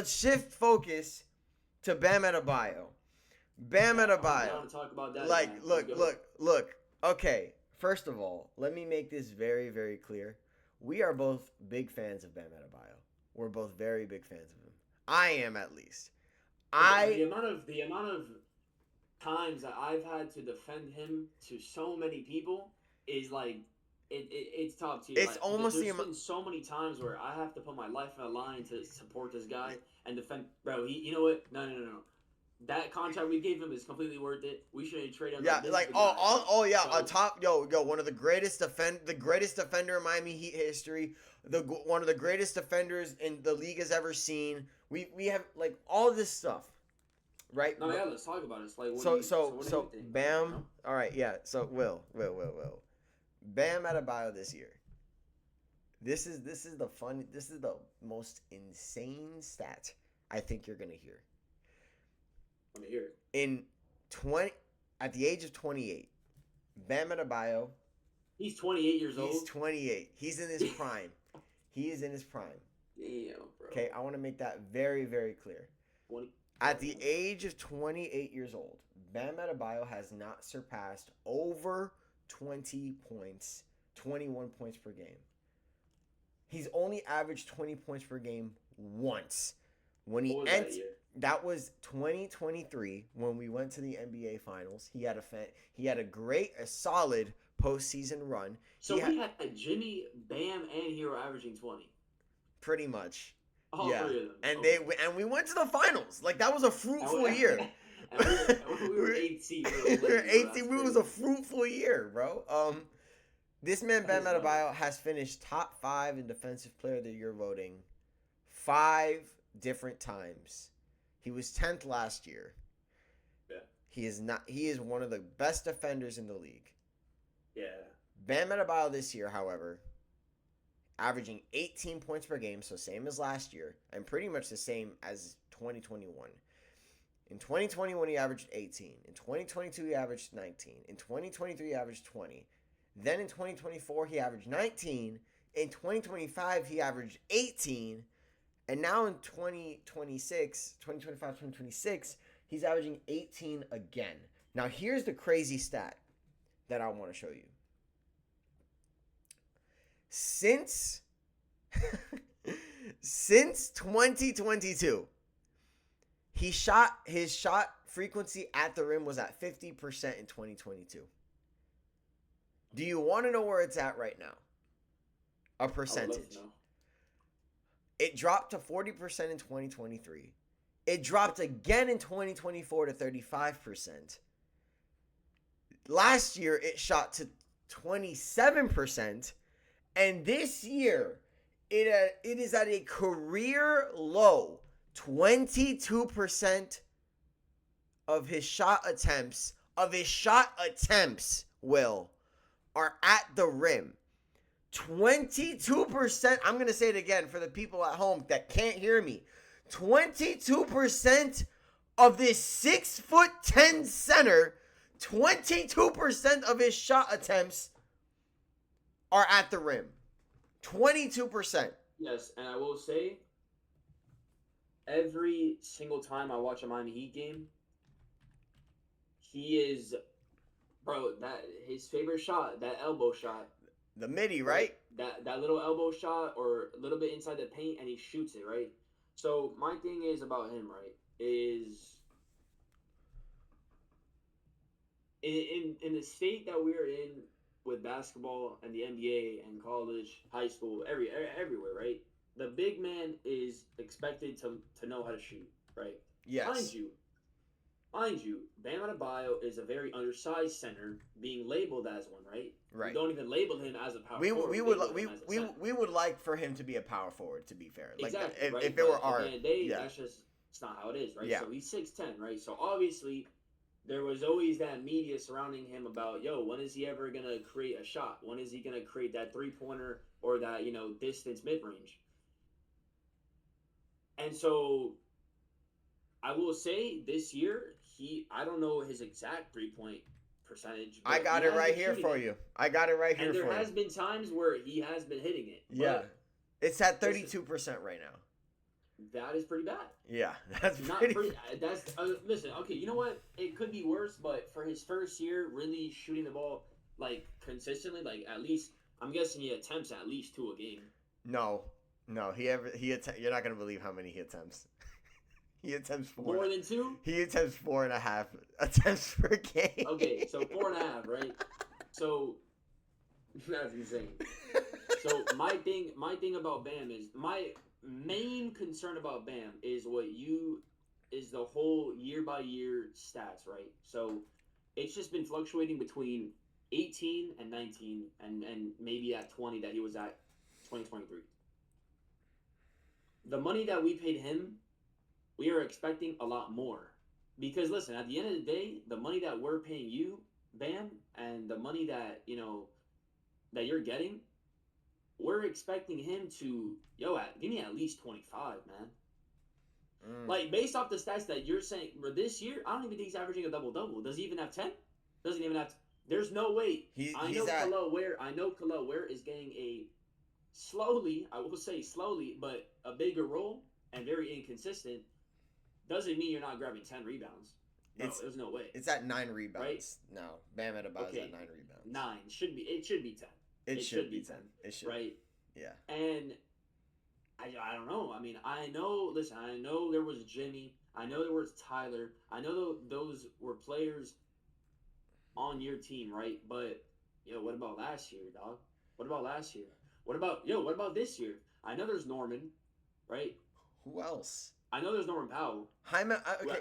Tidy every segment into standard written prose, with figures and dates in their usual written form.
Let's shift focus to Bam Adebayo. Bam I'm Adebayo. down to talk about that, Like, man. Let's look, go. look, look. Okay, first of all, let me make this very, very clear. We are both big fans of Bam Adebayo. We're both very big fans of him. I am, at least. The I. amount of times that I've had to defend him to so many people is like it's top tier. It's Like almost the there's amount. been so many times where I have to put my life on the line to support this guy and defend. Bro, you know what? No. That contract we gave him is completely worth it. We shouldn't trade him. Yeah, Like this is like the oh, guy. oh yeah, a So top one of the the greatest defender in Miami Heat history, one of the greatest defenders in the league has ever seen. We have like all this stuff, right? no, But yeah, let's talk about it. It's like, what do you think? You Bam. know? All right, yeah. So Will. Bam Adebayo this year. This is the most insane stat I think you're gonna hear. Let me hear it. In 20 at the age of 28, Bam Adebayo. He's 28 years He's old. 28. He's in his prime. He is in his prime. Damn, bro. Okay, I want to make that very, very clear. 20. At the age of 28 years old, Bam Adebayo has not surpassed over 20 points, 21 points per game. He's only averaged 20 points per game once. When he What was entered, that year? that was 2023 when we went to the NBA Finals. He had a solid postseason run. So we had Jimmy, Bam, and Hero averaging 20. Pretty much. All Yeah. three of them. And Okay. we went to the finals. Like that was a fruitful year. And we were 18. We were 18. We was a fruitful year, bro. This man Bam Adebayo has finished top 5 in Defensive Player of the Year voting 5 different times. He was 10th last year. Yeah. He is one of the best defenders in the league. Yeah. Bam Adebayo this year, however, averaging 18 points per game, so same as last year, and pretty much the same as 2021. In 2021, he averaged 18. In 2022, he averaged 19. In 2023, he averaged 20. Then in 2024, he averaged 19. In 2025, he averaged 18. And now in 2026, he's averaging 18 again. Now, here's the crazy stat that I want to show you. Since 2022, his shot frequency at the rim was at 50% in 2022. Do you want to know where it's at right now? A percentage. It dropped to 40% in 2023. It dropped again in 2024 to 35%. Last year, it shot to 27%. And this year, it is at a career low. 22% of his shot attempts, Will, are at the rim. 22%. I'm going to say it again for the people at home that can't hear me. 22% of this 6'10" center, 22% of his shot attempts are at the rim. 22%. Yes, and I will say, every single time I watch a Miami Heat game, he is, bro, that his favorite shot, that elbow shot. The midi, right? That little elbow shot or a little bit inside the paint, and he shoots it, right? So my thing is about him, right, is in the state that we're in with basketball and the NBA and college, high school, everywhere, right? The big man is expected to know how to shoot, right? Yes. Mind you, Bam Adebayo is a very undersized center, being labeled as one, right? Right. We don't even label him as a power we forward. we would like for him to be a power forward. To be fair, Exactly. Like right? if it were at our the end of the day, yeah. that's just it's not how it is, right? Yeah. So he's 6'10", right? So obviously, there was always that media surrounding him about, yo, when is he ever gonna create a shot? When is he gonna create that 3-pointer or that distance mid range? And so, I will say this year I don't know his exact 3-point percentage. I got it right here for you. And there has been times where he has been hitting it. Yeah. It's at 32% right now. that is pretty bad. Yeah, that's Not pretty. pretty. That's listen. Okay, you know what? It could be worse, but for his first year, really shooting the ball like consistently, like at least I'm guessing he attempts at least 2 a game. No, no. You're not gonna believe how many he attempts. He attempts four. More than 2. He attempts 4.5 attempts per game. Okay, so 4.5, right? So that's insane. So my thing about Bam is my main concern about Bam is the whole year by year stats, right? So it's just been fluctuating between 18 and 19 and maybe at 20 that he was at 2023. The money that we paid him, we are expecting a lot more. Because listen, at the end of the day, the money that we're paying you, Bam, and the money that, that you're getting, we're expecting him to give me at least 25, man. Like based off the stats that you're saying for this year, I don't even think he's averaging a double double. Does he even have 10? Doesn't even have. There's no way. I know Khalil Ware is getting a slowly, I will say slowly, but a bigger role and very inconsistent. Doesn't mean you're not grabbing 10 rebounds. No, there's no way. It's at 9 rebounds. Right? No, Bam Adebayo is at 9 rebounds. 9 should be. It should be 10. It should be 10. It should. Right. Yeah. And I don't know. I mean, I know. Listen, I know there was Jimmy. I know there was Tyler. I know those were players on your team, right? But what about last year, dog? What about last year? What about this year? I know there's Norman, right? Who else? I know there's Norman Powell. Jaime. Okay.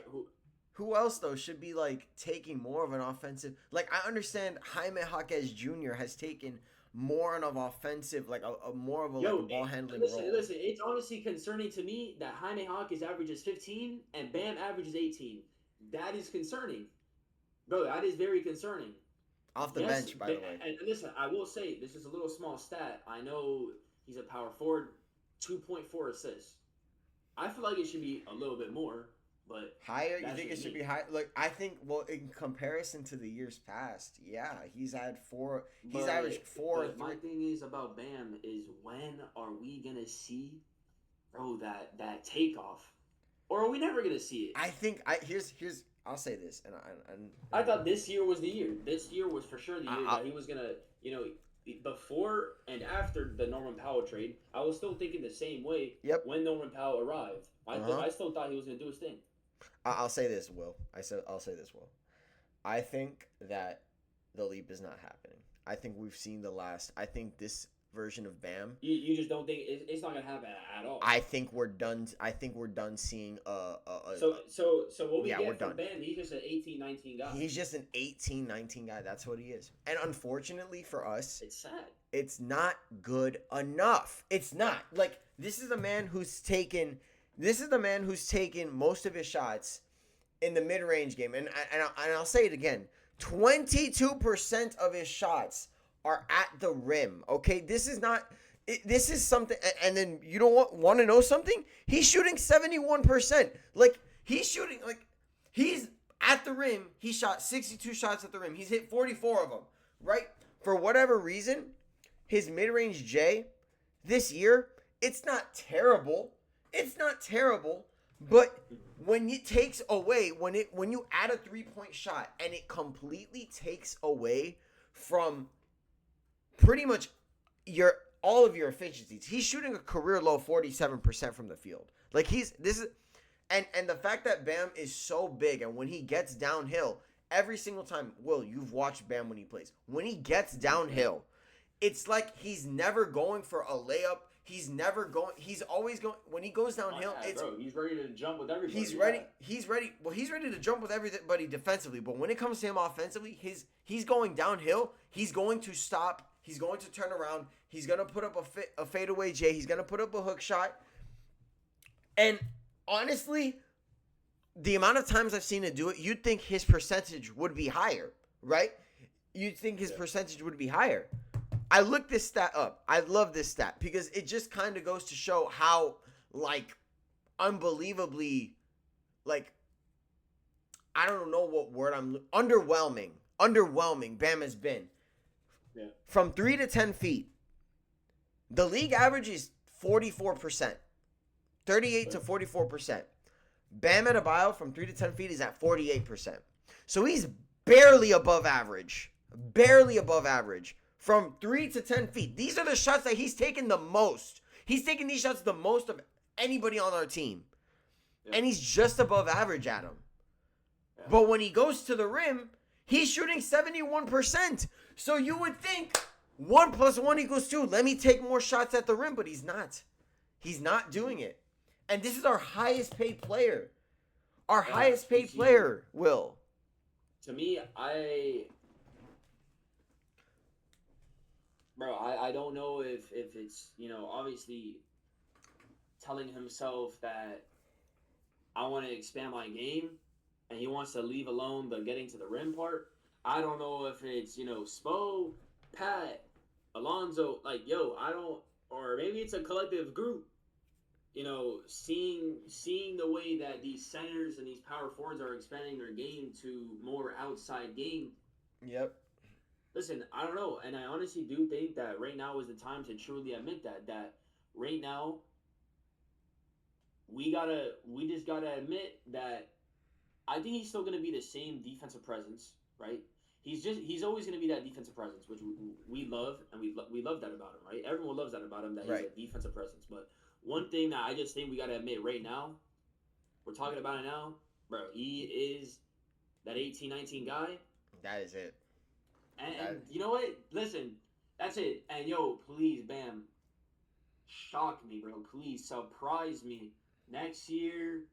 Who else though should be like taking more of an offensive? Like I understand Jaime Jaquez Jr. has taken more of offensive, like a more of a ball handling role. Listen, it's honestly concerning to me that Jaime Jaquez averages 15 and Bam averages 18. That is concerning, bro. That is very concerning. Off the bench, by the way. And listen, I will say this is a little small stat. I know he's a power forward, 2.4 assists. I feel like it should be a little bit more. But higher? You think it should be high? Like I think, well, in comparison to the years past, yeah, he's had 4. He's averaged 4. But my thing is about Bam is when are we gonna see, bro, that takeoff, or are we never gonna see it? I think here's I'll say this, and I thought this year was the year. This year was for sure the year that he was gonna, before and after the Norman Powell trade, I was still thinking the same way. Yep. When Norman Powell arrived, I still thought he was gonna do his thing. I'll say this, Will. I'll say this, Will. I think that the leap is not happening. I think we've seen the last. I think this version of Bam. You just don't think it's not gonna happen at all. I think we're done. I think we're done seeing So what we get from Bam, he's just an 18-19 guy. He's just an 18-19 guy. That's what he is. And unfortunately for us, it's sad. It's not good enough. It's not. Like this is the man who's taken most of his shots in the mid-range game. And I'll say it again. 22% of his shots are at the rim. Okay? This is something. And then you don't want to know something? He's shooting 71%. Like, he's at the rim. He shot 62 shots at the rim. He's hit 44 of them. Right? For whatever reason, his mid-range J this year, it's not terrible. But when it takes away, when you add a 3-point shot and it completely takes away from pretty much all of your efficiencies. He's shooting a career low 47% from the field. Like and the fact that Bam is so big, and when he gets downhill, every single time, Will, you've watched Bam when he plays. When he gets downhill, it's like he's never going for a layup. He's always going. When he goes downhill, he's ready to jump with everybody. He's ready. Well, he's ready to jump with everybody defensively. But when it comes to him offensively, he's going downhill. He's going to stop. He's going to turn around. He's going to put up a fadeaway J. He's going to put up a hook shot. And honestly, the amount of times I've seen him do it, you'd think his percentage would be higher, right? You'd think his percentage would be higher. I looked this stat up. I love this stat because it just kind of goes to show how, unbelievably, I don't know what word underwhelming Bam has been. Yeah. From 3 to 10 feet, the league average is 44%. 38 to 44%. Bam Adebayo from 3 to 10 feet is at 48%. So he's barely above average. Barely above average. From 3 to 10 feet. These are the shots that he's taken the most. He's taking these shots the most of anybody on our team. Yeah. And he's just above average at them. Yeah. But when he goes to the rim, he's shooting 71%. So you would think 1 + 1 = 2. Let me take more shots at the rim, but he's not. He's not doing it. And this is our highest paid player. Our highest paid player, Will. To me, I don't know if it's, obviously telling himself that I want to expand my game and he wants to leave alone the getting to the rim part. I don't know if it's, Spo, Pat, Alonzo, or maybe it's a collective group, seeing the way that these centers and these power forwards are expanding their game to more outside game. Yep. Listen, I don't know, and I honestly do think that right now is the time to truly admit that right now we just gotta admit that I think he's still gonna be the same defensive presence, right? He's always gonna be that defensive presence, which we love, and we love that about him, right? Everyone loves that about him, that he's a defensive presence. But one thing that I just think we gotta admit right now, we're talking about it now, bro. He is that 18-19 guy. That is it. And you know what? Listen, that's it. And please, Bam, shock me, bro. Please surprise me next year.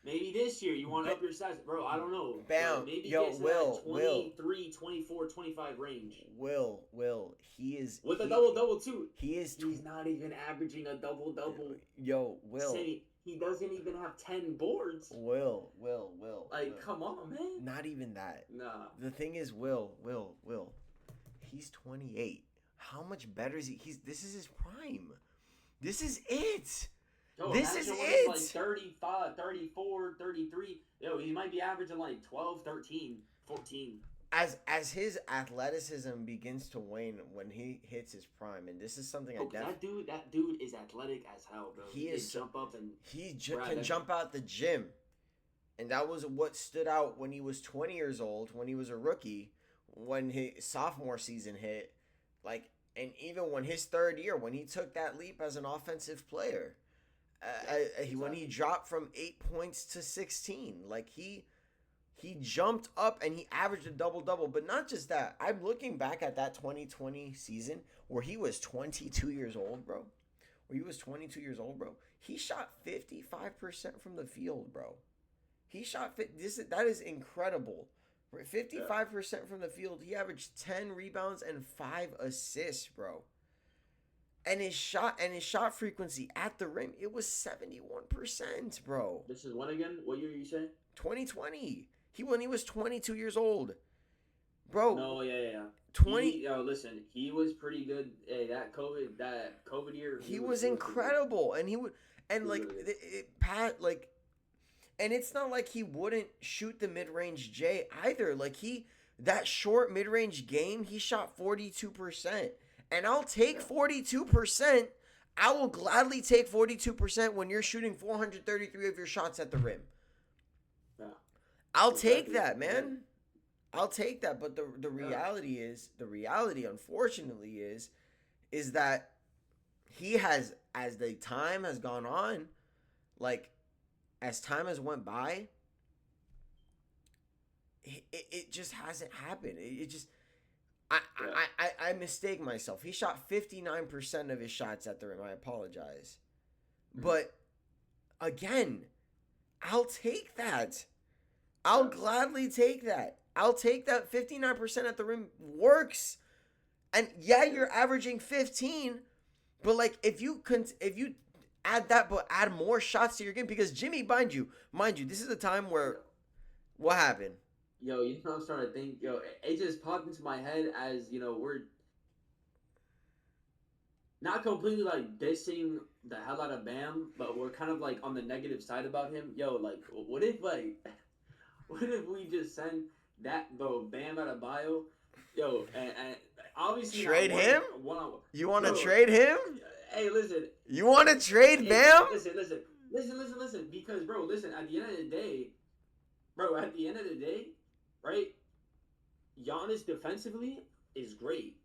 Maybe this year you want to up your stats, bro. I don't know. Bam, maybe get to that 23, 24, 25 range. Will, he is with a double too. He's not even averaging a double. Will. He doesn't even have 10 boards. Will. Come on, man. Not even that. Nah. The thing is, Will. He's 28. How much better is he? This is his prime. This is it. This is it. 35, 34, 33. He might be averaging 12, 13, 14. As his athleticism begins to wane when he hits his prime, and this is something that dude is athletic as hell, bro. He is jump up and can jump out the gym, and that was what stood out when he was 20 years old, when he was a rookie, when his sophomore season hit, and even when his third year, when he took that leap as an offensive player, when he dropped from 8 points to 16, He jumped up and he averaged a double-double. But not just that. I'm looking back at that 2020 season where he was 22 years old, bro. He shot 55% from the field, bro. That is incredible. 55% from the field. He averaged 10 rebounds and 5 assists, bro. And his shot frequency at the rim, it was 71%, bro. This is when again? What year you say? 2020. When he was 22 years old, bro. No, yeah. 20. Listen, he was pretty good. Hey, that COVID year, he was incredible, and and it's not like he wouldn't shoot the mid-range J either. That short mid-range game, he shot 42%, and I'll take 42%. I will gladly take 42% when you're shooting 433 of your shots at the rim. I'll take that, man. I'll take that. But the reality, unfortunately, is that he has, as the time has gone on, as time has went by, it just hasn't happened. I mistake myself. He shot 59% of his shots at the rim. I apologize. But again, I'll take that. I'll gladly take that. I'll take that. 59% at the rim works. And yeah, you're averaging 15, but if you add that, but add more shots to your game, because Jimmy, mind you, this is a time where what happened? I'm starting to think, it just popped into my head as, we're not completely dissing the hell out of Bam, but we're kind of on the negative side about him. What if we just send that Bam Adebayo, and obviously trade him? One-on-one. You want to trade him? Hey, listen. You want to trade Bam? Listen. listen. Because bro, listen. At the end of the day, bro. At the end of the day, right? Giannis defensively is great.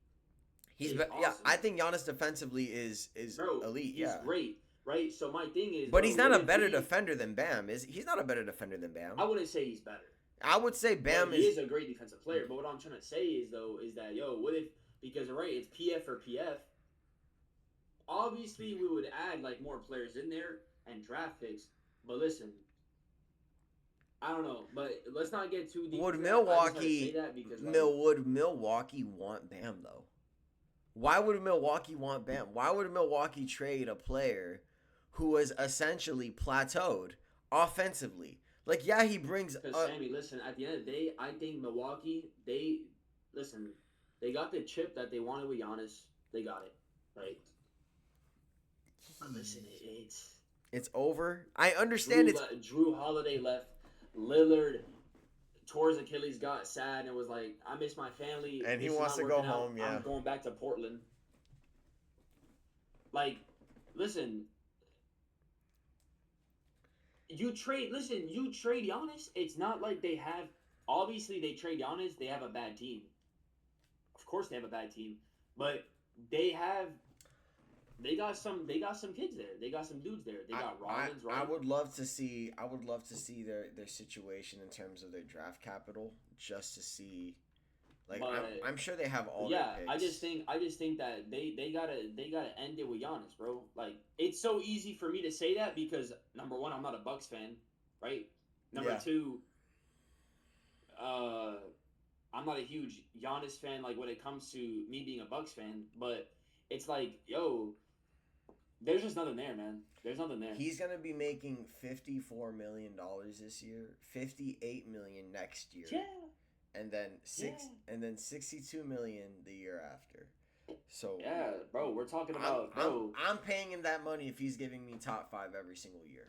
Is Yeah. awesome, I think Giannis defensively is bro. elite. He's Yeah, great, right? So my thing is, but bro. he's not What a if better we? defender than Bam. Is he's not a better defender than I Bam? wouldn't say he's better, I would say but Bam he is. is a great defensive player. But what I'm trying to say is though, is that yo, what if? Because right, it's PF or PF. Obviously, we would add like more players in there and draft picks. But listen, I don't know. But let's not get too deep Would into that. I just had to say Milwaukee that because like, Would Milwaukee want Bam though? Why would Milwaukee want Bam? Why would Milwaukee trade a player who was essentially plateaued offensively? Like, yeah, he brings because Sammy, listen. At the end of the day, I think Milwaukee. They listen. They got the chip that they wanted with Giannis. They got it right. But listen, it's over. I understand Drew it's Drew Holiday left. Lillard tore his Achilles, got sad, and was like, "I miss my family. and he This is wants not to go working out. home. Yeah, I'm going back to Portland." Like, listen, you trade Giannis. It's not like they have. Obviously, they trade Giannis. They have a bad team. Of course, they have a bad team, but they have. They got some kids there. They got some dudes there. They got Rollins, right? I would love to see. I would love to see their situation in terms of their draft capital, just to see. Like, But I'm sure they have all yeah, their picks. I just think that they gotta end it with Giannis, bro. Like it's so easy for me to say that because number one, I'm not a Bucks fan, right? Number Yeah, two, uh, I'm not a huge Giannis fan. Like when it comes to me being a Bucks fan, but it's like, yo, there's just nothing there, man. There's nothing there. he's gonna be making $54 million this year, 58 million next year, Yeah, and then yeah, 62 million the year after. So yeah, bro. We're talking about, bro. I'm paying him that money if he's giving me top five every single year.